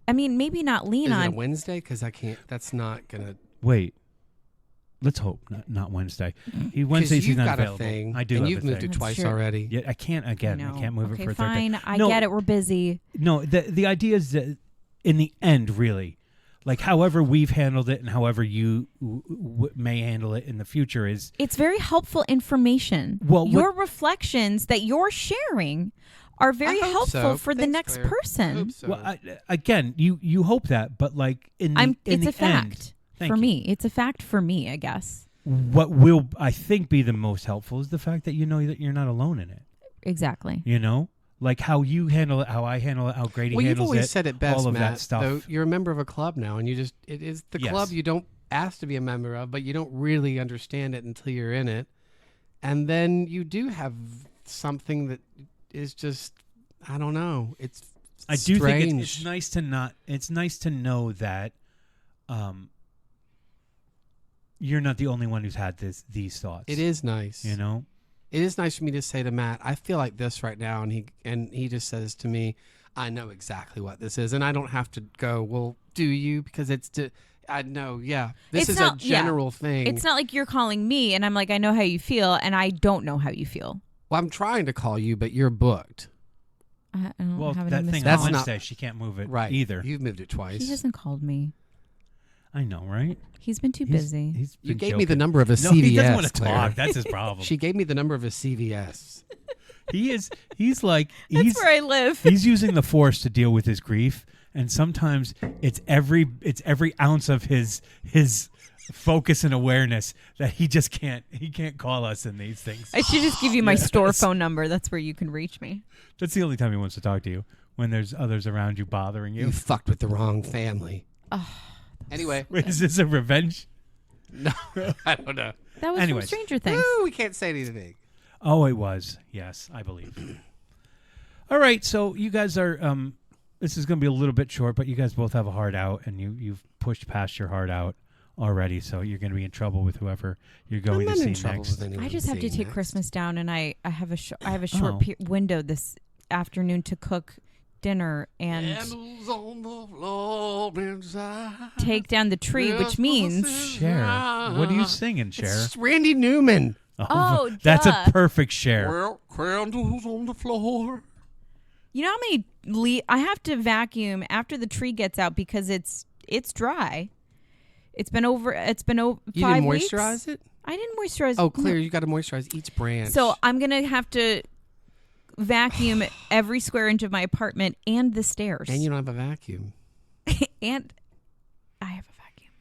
I mean, maybe not lean Is it a on. Wednesday? Because I can't. That's not gonna. Wait. Let's hope not Wednesday. Wednesdays he's you've not got available. a thing, I do. and have you've a moved thing. it That's twice true. already. Yeah, I can't again. I can't move okay, it for a fine. third time. I No, get it. We're busy. No, the idea is that in the end, really, like however we've handled it and however you may handle it in the future is It's very helpful information. Well, your reflections that you're sharing are very I hope helpful so. for the Thanks, next Claire. I person. hope so. well, again, you hope that, but like in the It's the a fact end, thank for you. me. It's a fact for me, I guess. What will I think be the most helpful is the fact that you know that you're not alone in it. Exactly. You know, like how you handle it, how I handle it, how Grady Well, you've handles always it. said it best, all of Matt. that stuff. Though you're a member of a club now, and it is the Yes. club you don't ask to be a member of, but you don't really understand it until you're in it, and then you do have something that is just I don't know. It's I do think strange. it's nice to not. It's nice to know that, you're not the only one who's had these thoughts. It is nice. You know. It is nice for me to say to Matt, I feel like this right now, and he just says to me, I know exactly what this is, and I don't have to go, well, do you? Because I know, yeah. This It's is not- a yeah. general thing. It's not like you're calling me and I'm like, I know how you feel, and I don't know how you feel. Well, I'm trying to call you, but you're booked. I don't Well, have that any thing missed on That's calls. not- Wednesday, she can't move it Right. either. You've moved it He twice. hasn't called me. I know, right? He's been too busy. He's You been gave me the joking. number of a No, CVS. he doesn't want to Claire. talk. That's his problem. She gave me the number of a CVS. He's like That's where I live. he's using the force to deal with his grief, and sometimes it's every ounce of his focus and awareness that he can't call us in these things. I should just give you my store Yes. phone number. That's where you can reach me. That's the only time he wants to talk to you, when there's others around you bothering you. You fucked with the wrong family. Anyway, Wait, is this a revenge? no, I don't know. That was Anyways. from Stranger Things. Ooh, we can't say anything. Oh, it was. Yes, I believe. All right, so you guys are. This is going to be a little bit short, but you guys both have a heart out, and you've pushed past your heart out already. So you're going to be in trouble with whoever you're going I'm to not in see trouble next. with anyone I just have to seeing take next. Christmas down, and I have a short Oh. window this afternoon to cook dinner and Candles on the floor inside. take down the tree, which means Cher, what are you singing, Cher? It's Randy Newman. Oh, that's duh. a perfect Cher. Well, candles on the floor. you know how many I have to vacuum after the tree gets out because it's dry. It's been over. It's been over You 5 didn't weeks. moisturize it? I didn't moisturize. Oh, Claire, you got to moisturize each branch. So I'm gonna have to vacuum every square inch of my apartment and the stairs. and you don't have a vacuum. And I have a vacuum,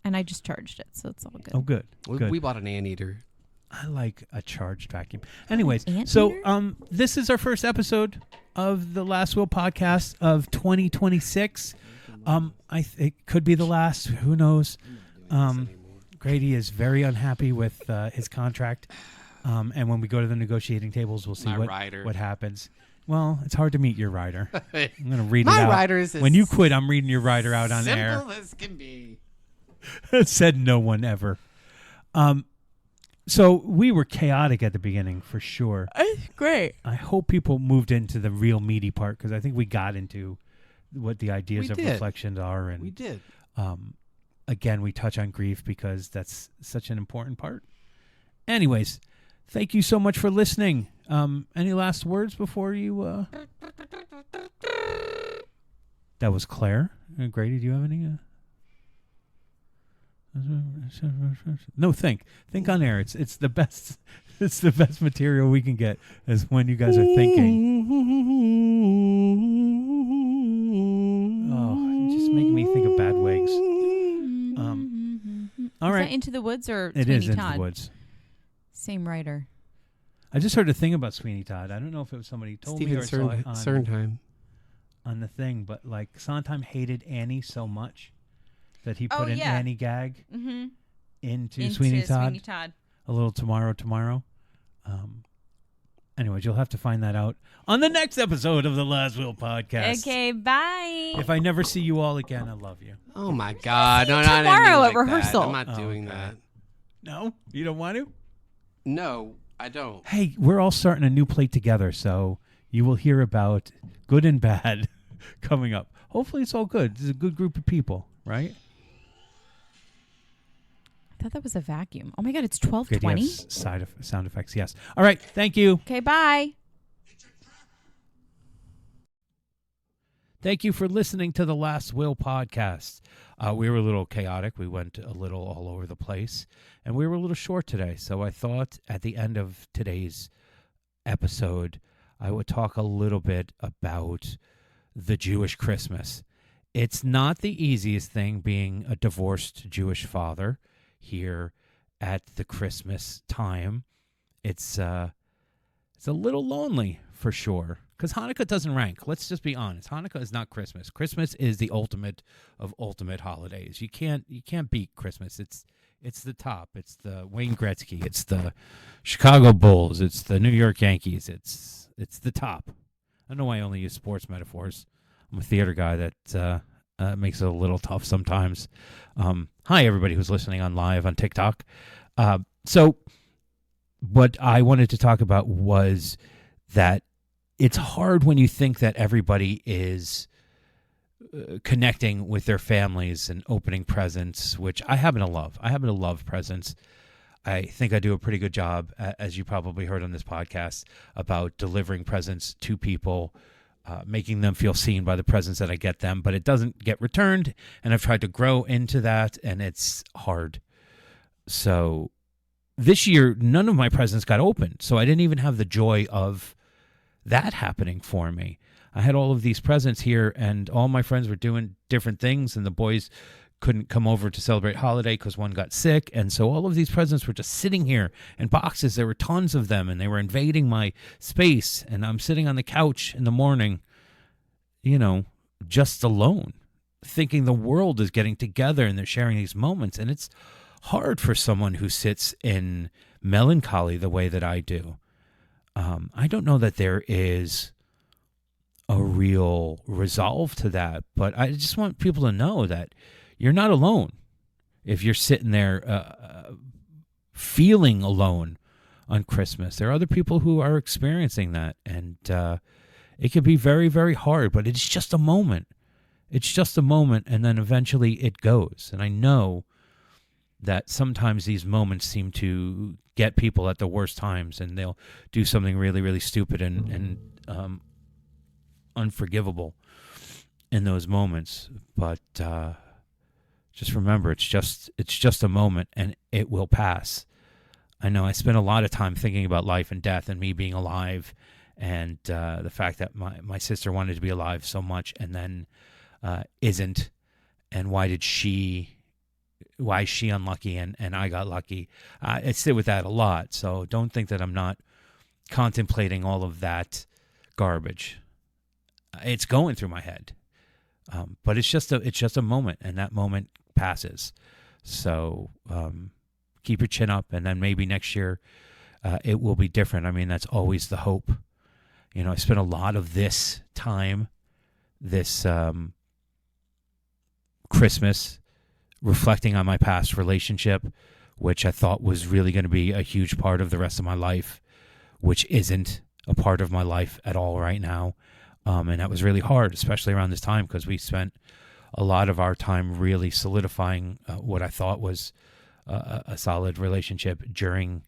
and I just charged it, so it's all good. Oh, good. Good. We bought an anteater. I like a charged vacuum. Anyways, Anteater? so this is our first episode of the Last Will podcast of 2026. It could be the last. Who knows? Grady is very unhappy with his contract, and when we go to the negotiating tables, we'll see My what rider. what happens. Well, it's hard to meet your rider. I'm going to read My it out. rider is When you quit, I'm reading your rider out on air. simple as can be. Said no one ever. So we were chaotic at the beginning for sure. Great. I hope people moved into the real meaty part because I think we got into what the ideas We of did. reflections are, We and did. again we touch on grief because that's such an important part. Anyways, thank you so much for listening. Any last words before you? That was Claire. Grady, do you have any? No, think on air. It's the best. It's the best material we can get is when you guys are thinking. Oh, just making me think of Bad Wigs. All Is right, that Into the Woods or it Sweeney is Into Todd? the Woods. Same writer. I just heard a thing about Sweeney Todd. I don't know if it was somebody told me or I saw it Sondheim. on the thing, but like Sondheim hated Annie so much that he Oh, put an yeah. Annie gag Mm-hmm. into Sweeney Todd. Sweeney Todd. A little tomorrow. Anyways, you'll have to find that out on the next episode of the Last Will podcast. Okay, bye. If I never see you all again, I love you. Oh my God! No, tomorrow I didn't mean at like rehersal. That. I'm not Oh, doing okay. that. No, you don't want to? No, I don't. Hey, we're all starting a new plate together, so you will hear about good and bad coming up. Hopefully it's all good. It's a good group of people, right? I thought that was a vacuum. Oh my God, it's Good, you have 12:20. sound effects, yes. All right, thank you. Okay, bye. Thank you for listening to the Last Will podcast. We were a little chaotic. We went a little all over the place, and we were a little short today. So I thought at the end of today's episode, I would talk a little bit about the Jewish Christmas. It's not the easiest thing being a divorced Jewish father here at the Christmas time. It's a little lonely for sure. Because Hanukkah doesn't rank. Let's just be honest. Hanukkah is not Christmas. Christmas is the ultimate of ultimate holidays. You can't beat Christmas. It's the top. It's the Wayne Gretzky. It's the Chicago Bulls. It's the New York Yankees. It's the top. I don't know why I only use sports metaphors. I'm a theater guy that makes it a little tough sometimes. Hi, everybody who's listening on live on TikTok. So what I wanted to talk about was that it's hard when you think that everybody is connecting with their families and opening presents, which I happen to love. I happen to love presents. I think I do a pretty good job, as you probably heard on this podcast, about delivering presents to people, making them feel seen by the presents that I get them, but it doesn't get returned, and I've tried to grow into that, and it's hard. So this year, none of my presents got opened, so I didn't even have the joy of that happening for me. I had all of these presents here, and all my friends were doing different things, and the boys couldn't come over to celebrate holiday because one got sick, and so all of these presents were just sitting here in boxes. There were tons of them, and they were invading my space, and I'm sitting on the couch in the morning, just alone, thinking the world is getting together, and they're sharing these moments, and it's hard for someone who sits in melancholy the way that I do. I don't know that there is a real resolve to that, but I just want people to know that you're not alone. If you're sitting there feeling alone on Christmas, there are other people who are experiencing that, and it can be very, very hard, but it's just a moment. It's just a moment, and then eventually it goes. And I know that sometimes these moments seem to get people at the worst times, and they'll do something really, really stupid and unforgivable in those moments. But just remember, it's just a moment, and it will pass. I know I spent a lot of time thinking about life and death and me being alive, and the fact that my sister wanted to be alive so much and then isn't, and why is she unlucky and I got lucky. I sit with that a lot, so don't think that I'm not contemplating all of that garbage. It's going through my head, but it's just a moment, and that moment passes. So keep your chin up, and then maybe next year it will be different. I mean, that's always the hope. I spent a lot of this time, this Christmas, reflecting on my past relationship, which I thought was really going to be a huge part of the rest of my life, which isn't a part of my life at all right now. And that was really hard, especially around this time, because we spent a lot of our time really solidifying what I thought was a solid relationship during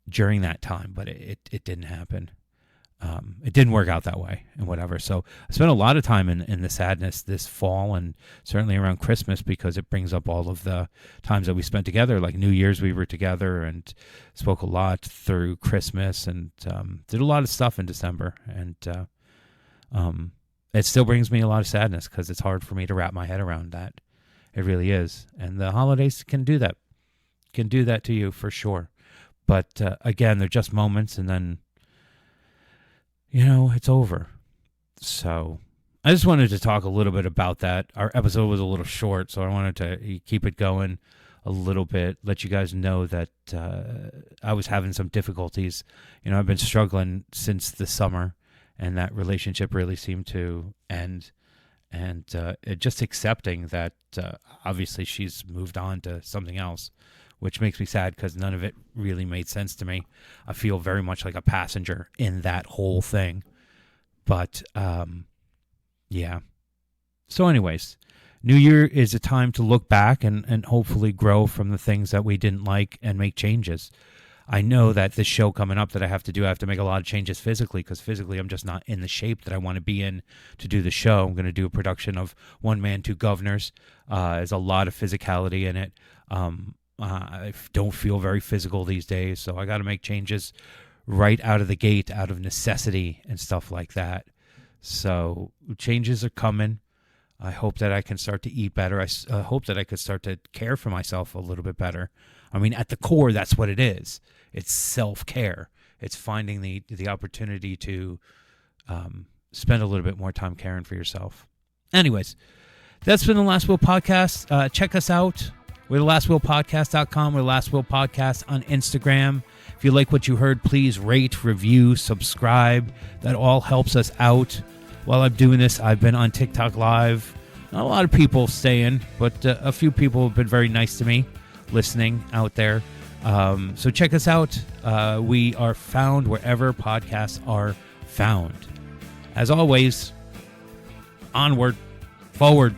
that time, but it didn't happen. it didn't work out that way and whatever. So I spent a lot of time in the sadness this fall and certainly around Christmas, because it brings up all of the times that we spent together. Like New Year's, we were together and spoke a lot through Christmas, and did a lot of stuff in December. And it still brings me a lot of sadness, because it's hard for me to wrap my head around that. It really is. And the holidays can do that. Can do that to you for sure. But again, they're just moments, and then it's over. So I just wanted to talk a little bit about that. Our episode was a little short, so I wanted to keep it going a little bit, let you guys know that I was having some difficulties. I've been struggling since the summer, and that relationship really seemed to end. And just accepting that obviously she's moved on to something else, which makes me sad, because none of it really made sense to me. I feel very much like a passenger in that whole thing. But, yeah. So anyways, New Year is a time to look back and hopefully grow from the things that we didn't like and make changes. I know that this show coming up that I have to make a lot of changes physically, because physically I'm just not in the shape that I want to be in to do the show. I'm going to do a production of One Man, Two Governors. There's a lot of physicality in it. I don't feel very physical these days, so I got to make changes right out of the gate, out of necessity and stuff like that. So changes are coming. I hope that I can start to eat better. I hope that I could start to care for myself a little bit better. I mean, at the core, that's what it is. It's self-care. It's finding the opportunity to spend a little bit more time caring for yourself. Anyways, that's been the Last Will Podcast. Check us out. We're thelastwillpodcast.com. We're The Last Will Podcast on Instagram. If you like what you heard, please rate, review, subscribe. That all helps us out. While I'm doing this, I've been on TikTok Live. Not a lot of people staying, but a few people have been very nice to me listening out there. So check us out. We are found wherever podcasts are found. As always, onward, forward.